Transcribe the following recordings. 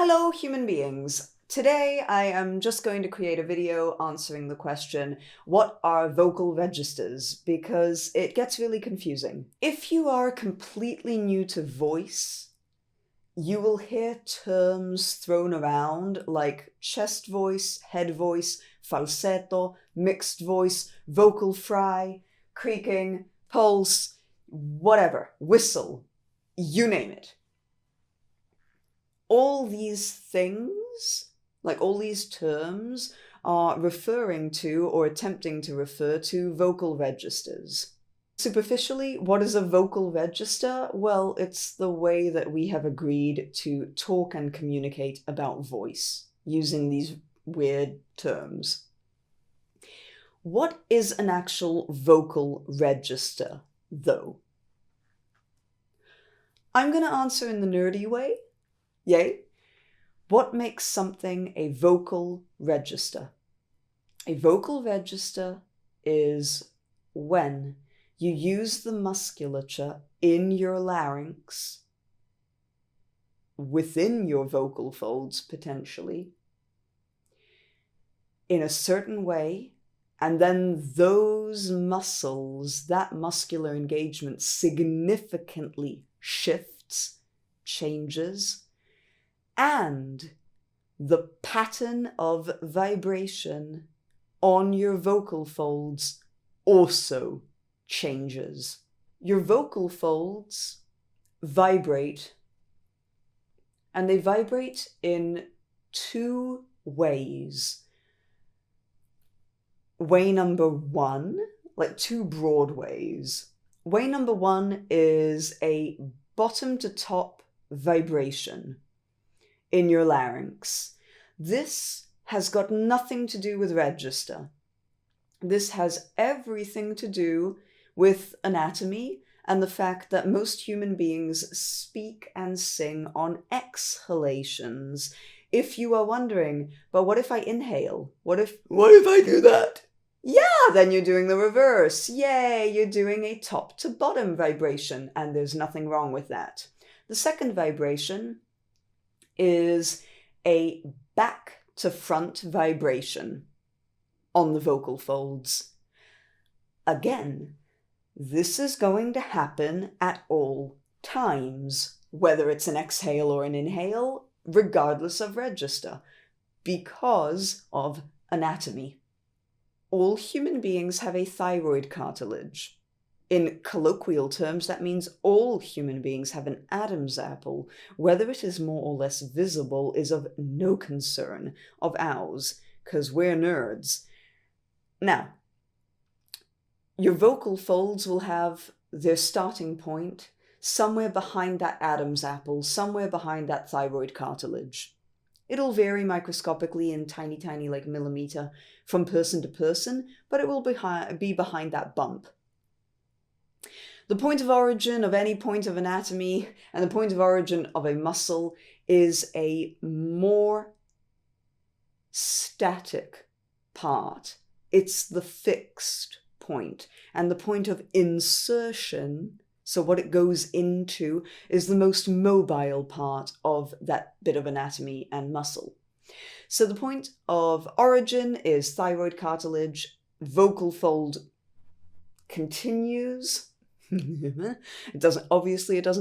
Hello, human beings. Today I am just going to create a video answering the question, what are vocal registers? Because it gets really confusing. If you are completely new to voice, you will hear terms thrown around like chest voice, head voice, falsetto, mixed voice, vocal fry, creaking, pulse, whatever, whistle, you name it. All these things, like all these terms, are referring to or attempting to refer to vocal registers. Superficially, what is a vocal register? Well, it's the way that we have agreed to talk and communicate about voice using these weird terms. What is an actual vocal register, though? I'm going to answer in the nerdy way. Yay? What makes something a vocal register? A vocal register is when you use the musculature in your larynx, within your vocal folds potentially, in a certain way, and then those muscles, that muscular engagement significantly shifts, changes, and the pattern of vibration on your vocal folds also changes. Your vocal folds vibrate, and they vibrate in two ways. Way number one, like two broad ways. Way number one is a bottom to top vibration in your larynx. This has got nothing to do with register. This has everything to do with anatomy and the fact that most human beings speak and sing on exhalations. If you are wondering, but what if I inhale? What if I do that? Yeah, then you're doing the reverse. Yay, you're doing a top to bottom vibration, and there's nothing wrong with that. The second vibration is a back to front vibration on the vocal folds. Again, this is going to happen at all times, whether it's an exhale or an inhale, regardless of register, because of anatomy. All human beings have a thyroid cartilage. In colloquial terms, that means all human beings have an Adam's apple. Whether it is more or less visible is of no concern of ours, because we're nerds. Now, your vocal folds will have their starting point somewhere behind that Adam's apple, somewhere behind that thyroid cartilage. It'll vary microscopically in tiny, like millimeter from person to person, but it will be behind that bump. The point of origin of any point of anatomy and the point of origin of a muscle is a more static part. It's the fixed point. And the point of insertion, so what it goes into, is the most mobile part of that bit of anatomy and muscle. So the point of origin is thyroid cartilage, vocal fold continues. It doesn't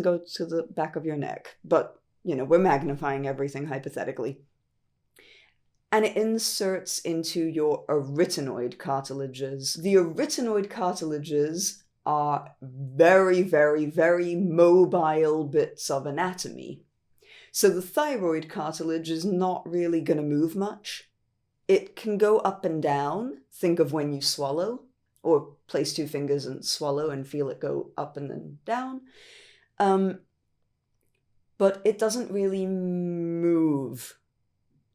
go to the back of your neck, but we're magnifying everything hypothetically. And it inserts into your arytenoid cartilages. The arytenoid cartilages are very, very, very mobile bits of anatomy. So the thyroid cartilage is not really going to move much. It can go up and down. Think of when you swallow, or place two fingers and swallow and feel it go up and then down. But it doesn't really move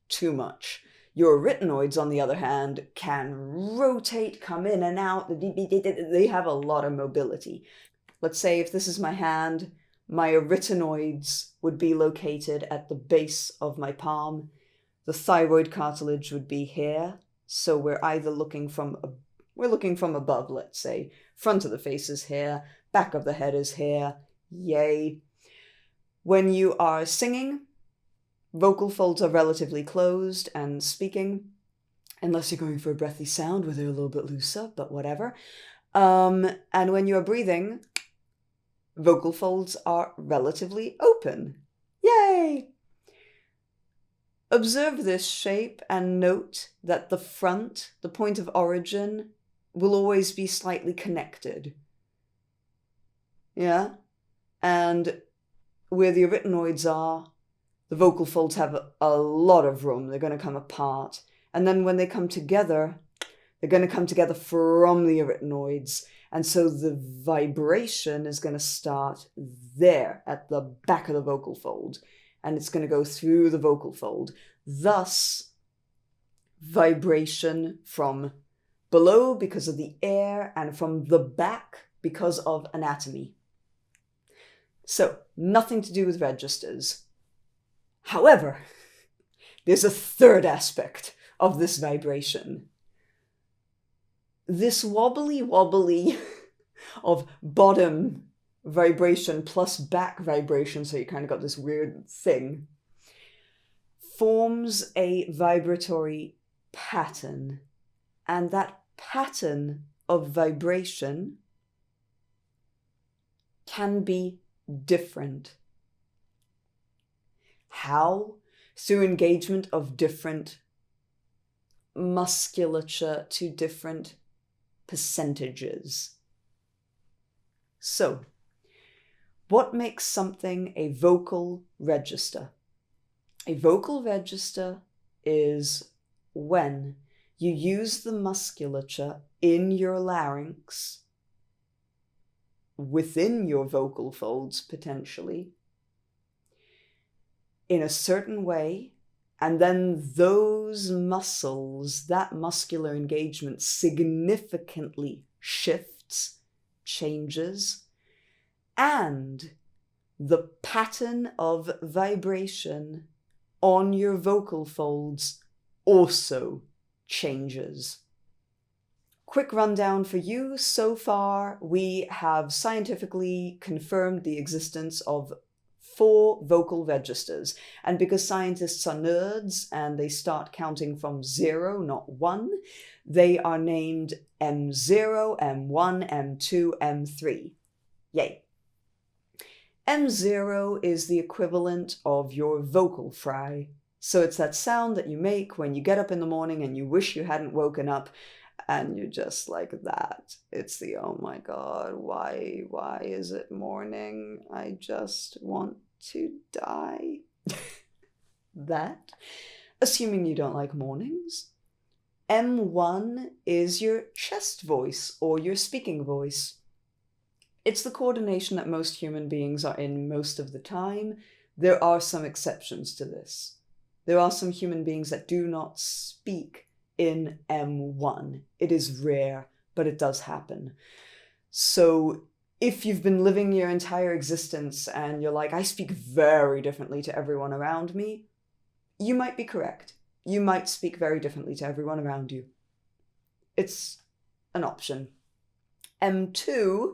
too much. Your arytenoids, on the other hand, can rotate, come in and out. They have a lot of mobility. Let's say if this is my hand, my arytenoids would be located at the base of my palm. The thyroid cartilage would be here. So we're either looking from above, let's say. Front of the face is here, back of the head is here. Yay. When you are singing, vocal folds are relatively closed and speaking, unless you're going for a breathy sound where they're a little bit looser, but whatever. And when you're breathing, vocal folds are relatively open. Yay! Observe this shape and note that the front, the point of origin, will always be slightly connected. Yeah? And where the arytenoids are, the vocal folds have a lot of room. They're going to come apart. And then when they come together, they're going to come together from the arytenoids. And so the vibration is going to start there at the back of the vocal fold. And it's going to go through the vocal fold. Thus, vibration from below because of the air and from the back because of anatomy. So, nothing to do with registers. However, there's a third aspect of this vibration. This wobbly of bottom vibration plus back vibration, so you kind of got this weird thing, forms a vibratory pattern. And that pattern of vibration can be different. How? Through engagement of different musculature to different percentages. So, what makes something a vocal register? A vocal register is when you use the musculature in your larynx, within your vocal folds potentially, in a certain way, and then those muscles, that muscular engagement significantly shifts, changes, and the pattern of vibration on your vocal folds also changes. Quick rundown for you. So far, we have scientifically confirmed the existence of 4 vocal registers. And because scientists are nerds and they start counting from 0, not 1, they are named M0, M1, M2, M3. Yay. M0 is the equivalent of your vocal fry. So it's that sound that you make when you get up in the morning and you wish you hadn't woken up and you're just like that. It's the, oh my God, why is it morning? I just want to die. That. Assuming you don't like mornings. M1 is your chest voice or your speaking voice. It's the coordination that most human beings are in most of the time. There are some exceptions to this. There are some human beings that do not speak in M1. It is rare, but it does happen. So if you've been living your entire existence and you're like, I speak very differently to everyone around me, you might be correct. You might speak very differently to everyone around you. It's an option. M2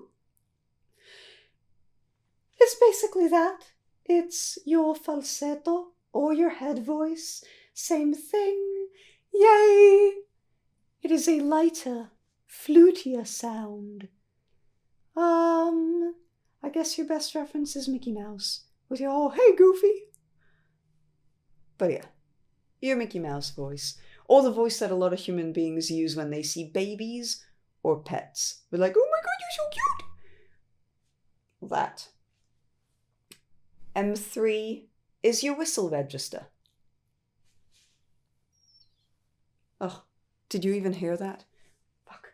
is basically that. It's your falsetto or your head voice. Same thing. Yay! It is a lighter, flutier sound. I guess your best reference is Mickey Mouse with your, oh, hey, Goofy. But yeah, your Mickey Mouse voice. Or the voice that a lot of human beings use when they see babies or pets. They're like, oh my God, you're so cute. That. M3 is your whistle register. Oh, did you even hear that? Fuck.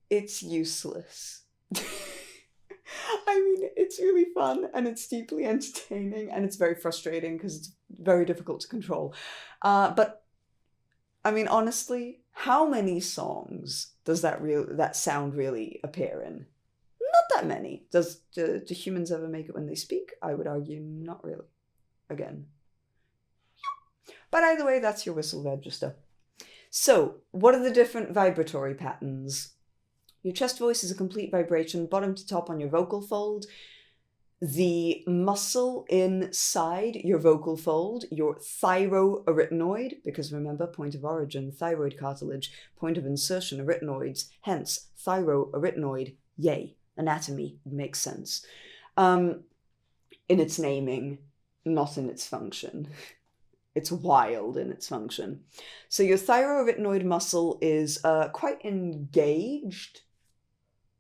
It's useless. I mean, it's really fun and it's deeply entertaining and it's very frustrating because it's very difficult to control. But I mean, honestly, how many songs does that sound really appear in? not that many. Do humans ever make it when they speak? I would argue not really. Again. But either way, that's your whistle register. So, what are the different vibratory patterns? Your chest voice is a complete vibration, bottom to top on your vocal fold. The muscle inside your vocal fold, your thyroarytenoid, because remember, point of origin, thyroid cartilage, point of insertion, arytenoids, hence thyroarytenoid, yay, anatomy makes sense. In its naming, not in its function. It's wild in its function. So your thyroarytenoid muscle is quite engaged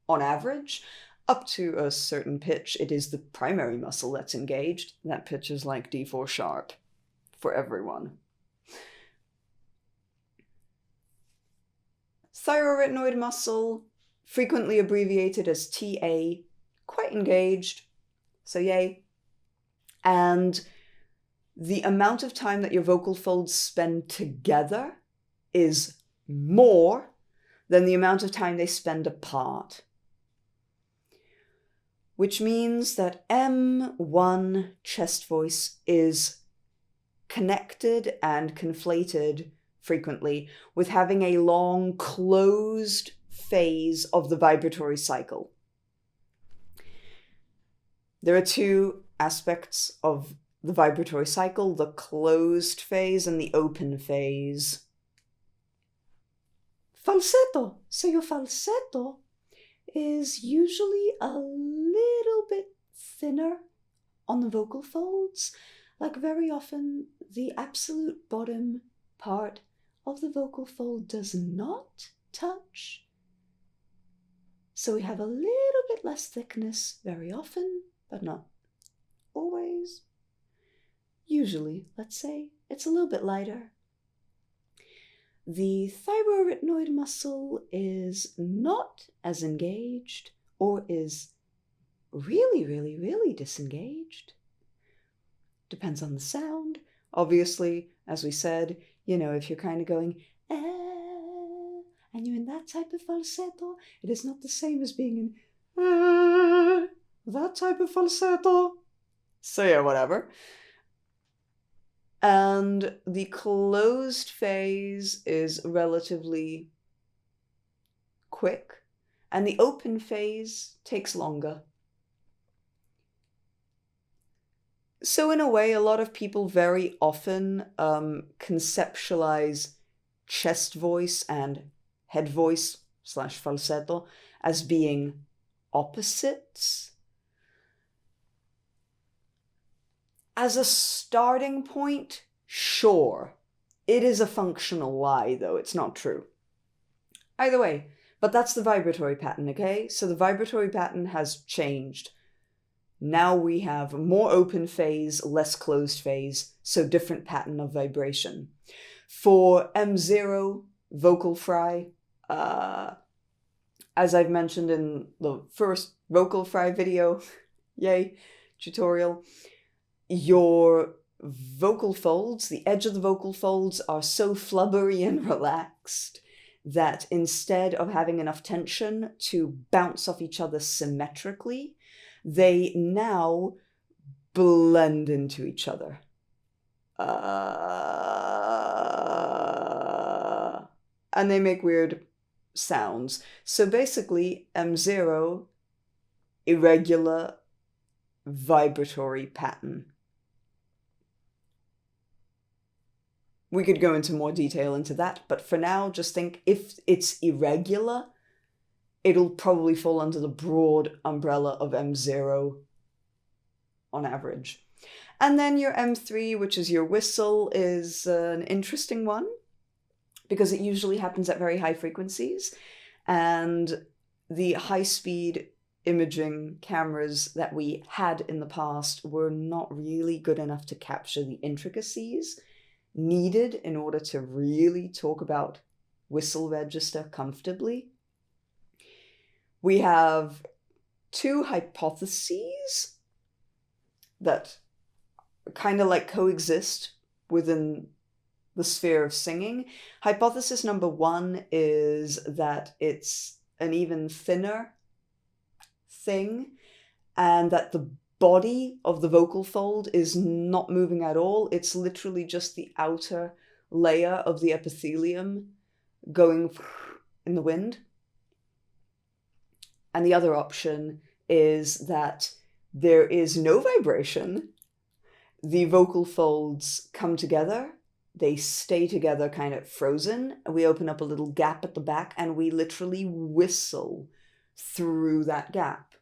on average. Up to a certain pitch, it is the primary muscle that's engaged. That pitch is like D4 sharp for everyone. Thyroarytenoid muscle, frequently abbreviated as TA, quite engaged, so yay. And the amount of time that your vocal folds spend together is more than the amount of time they spend apart. Which means that M1 chest voice is connected and conflated frequently with having a long closed phase of the vibratory cycle. There are two aspects of the vibratory cycle, the closed phase and the open phase. Falsetto. So your falsetto is usually a little bit thinner on the vocal folds. Like very often, the absolute bottom part of the vocal fold does not touch. So we have a little bit less thickness very often, but not always. Usually, let's say, it's a little bit lighter. The thyroarytenoid muscle is not as engaged or is really disengaged. Depends on the sound. Obviously, as we said, if you're kind of going, and you're in that type of falsetto, it is not the same as being in that type of falsetto. So yeah, whatever. And the closed phase is relatively quick, and the open phase takes longer. So in a way, a lot of people very often conceptualize chest voice and head voice / falsetto as being opposites. As a starting point, sure. It is a functional lie, though. It's not true. Either way, but that's the vibratory pattern, okay? So the vibratory pattern has changed. Now we have more open phase, less closed phase, so different pattern of vibration. For M0 vocal fry, as I've mentioned in the first vocal fry video, yay, tutorial, your vocal folds, the edge of the vocal folds are so flubbery and relaxed that instead of having enough tension to bounce off each other symmetrically, they now blend into each other. And they make weird sounds. So basically, M0, irregular vibratory pattern. We could go into more detail into that, but for now, just think if it's irregular, it'll probably fall under the broad umbrella of M0 on average. And then your M3, which is your whistle, is an interesting one because it usually happens at very high frequencies, and the high-speed imaging cameras that we had in the past were not really good enough to capture the intricacies needed in order to really talk about whistle register comfortably. We have two hypotheses that kind of like coexist within the sphere of singing. Hypothesis number one is that it's an even thinner thing, and that the body of the vocal fold is not moving at all. It's literally just the outer layer of the epithelium going in the wind. And the other option is that there is no vibration. The vocal folds come together. They stay together kind of frozen. We open up a little gap at the back and we literally whistle through that gap.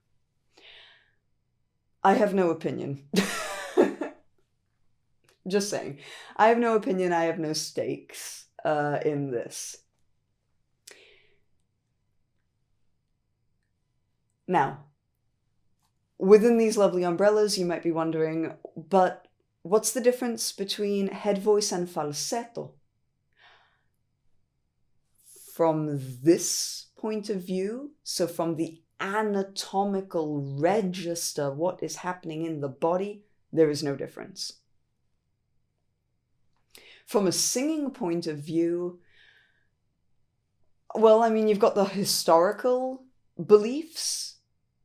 I have no opinion. Just saying. I have no opinion. I have no stakes in this. Now, within these lovely umbrellas, you might be wondering, but what's the difference between head voice and falsetto? From this point of view, so from the anatomical register, what is happening in the body, there is no difference. From a singing point of view, well, I mean, you've got the historical beliefs.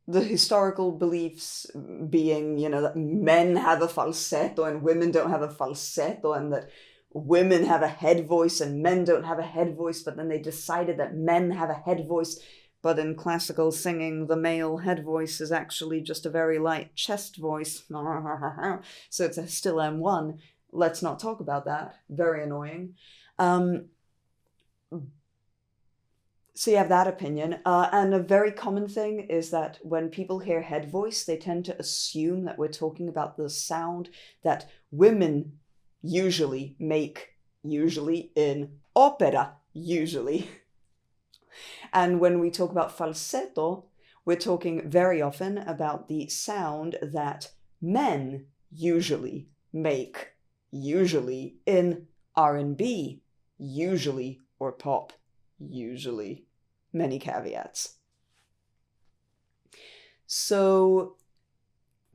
The historical beliefs being, that men have a falsetto and women don't have a falsetto, and that women have a head voice and men don't have a head voice, but then they decided that men have a head voice. But in classical singing, the male head voice is actually just a very light chest voice. So it's still M1. Let's not talk about that. Very annoying. So you have that opinion. And a very common thing is that when people hear head voice, they tend to assume that we're talking about the sound that women usually make, usually in opera, usually. And when we talk about falsetto, we're talking very often about the sound that men usually make, usually in R&B, usually, or pop, usually. Many caveats. So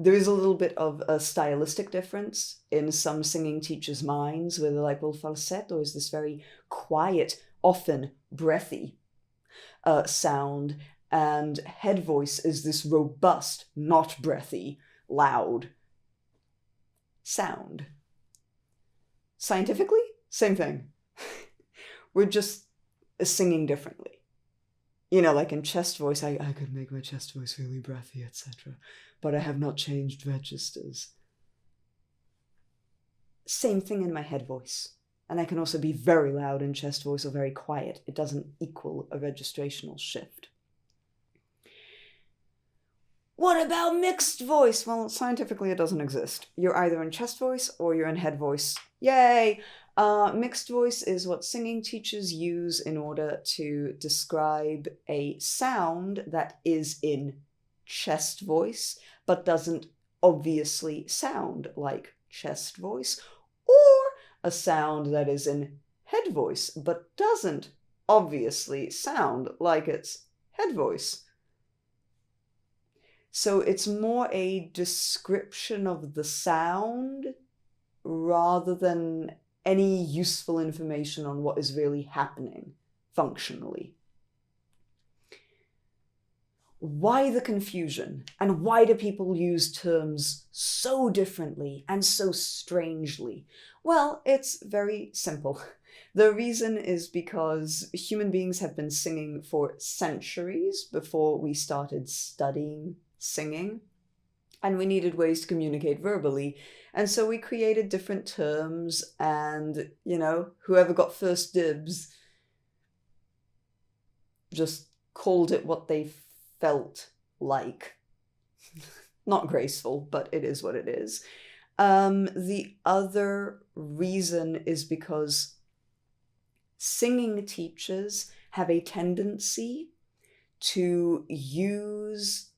there is a little bit of a stylistic difference in some singing teachers' minds, where they're like, well, falsetto is this very quiet, often breathy sound, and head voice is this robust, not breathy, loud sound. Scientifically, same thing. We're just singing differently. Like in chest voice, I could make my chest voice really breathy, etc. But I have not changed registers. Same thing in my head voice. And I can also be very loud in chest voice or very quiet. It doesn't equal a registrational shift. What about mixed voice? Well, scientifically it doesn't exist. You're either in chest voice or you're in head voice. Yay! Mixed voice is what singing teachers use in order to describe a sound that is in chest voice, but doesn't obviously sound like chest voice, or a sound that is in head voice, but doesn't obviously sound like it's head voice. So it's more a description of the sound rather than any useful information on what is really happening functionally. Why the confusion? And why do people use terms so differently and so strangely? Well, it's very simple. The reason is because human beings have been singing for centuries before we started studying singing, and we needed ways to communicate verbally. And so we created different terms, and, whoever got first dibs just called it what they felt like. Not graceful, but it is what it is. The other reason is because singing teachers have a tendency to use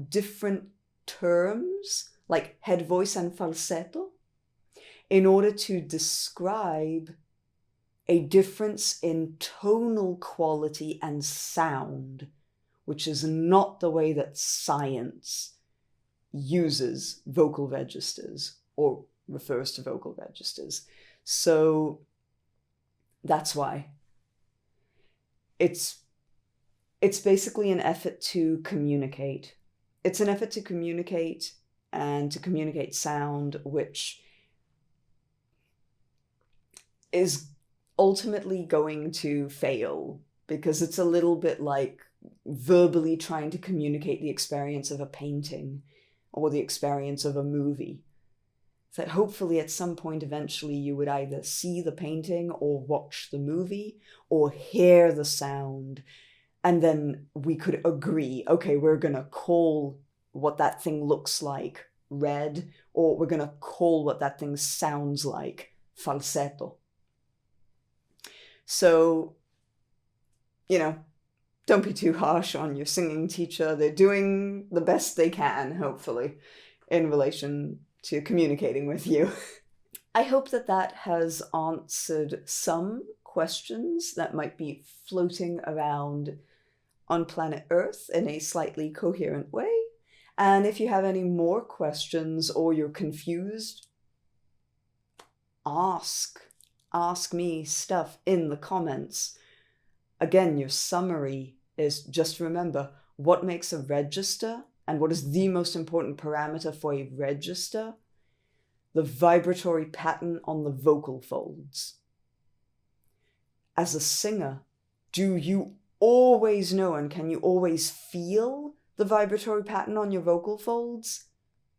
different terms, like head voice and falsetto, in order to describe a difference in tonal quality and sound, which is not the way that science uses vocal registers or refers to vocal registers. So that's why. It's It's basically an effort to communicate. It's an effort to communicate and to communicate sound, which is ultimately going to fail because it's a little bit like verbally trying to communicate the experience of a painting or the experience of a movie. That hopefully at some point eventually you would either see the painting or watch the movie or hear the sound, and then we could agree, okay, we're gonna call what that thing looks like red, or we're gonna call what that thing sounds like falsetto. So, don't be too harsh on your singing teacher. They're doing the best they can, hopefully, in relation to communicating with you. I hope that has answered some questions that might be floating around on planet Earth in a slightly coherent way. And if you have any more questions or you're confused, ask me stuff in the comments. Again, your summary is just remember what makes a register and what is the most important parameter for a register: the vibratory pattern on the vocal folds. As a singer, do you always know and can you always feel the vibratory pattern on your vocal folds?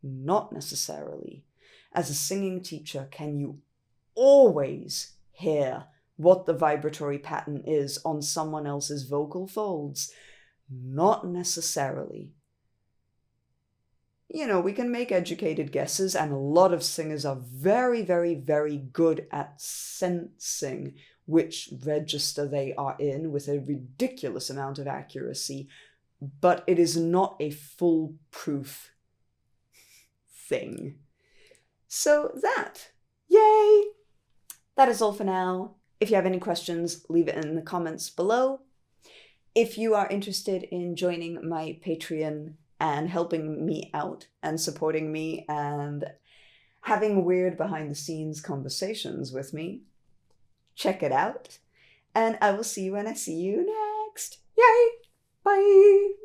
Not necessarily. As a singing teacher, can you always hear what the vibratory pattern is on someone else's vocal folds? Not necessarily. We can make educated guesses, and a lot of singers are very, very, very good at sensing which register they are in with a ridiculous amount of accuracy, but it is not a foolproof thing. So yay! That is all for now. If you have any questions, leave it in the comments below. If you are interested in joining my Patreon and helping me out and supporting me and having weird behind-the-scenes conversations with me, check it out. And I will see you when I see you next. Yay! Bye!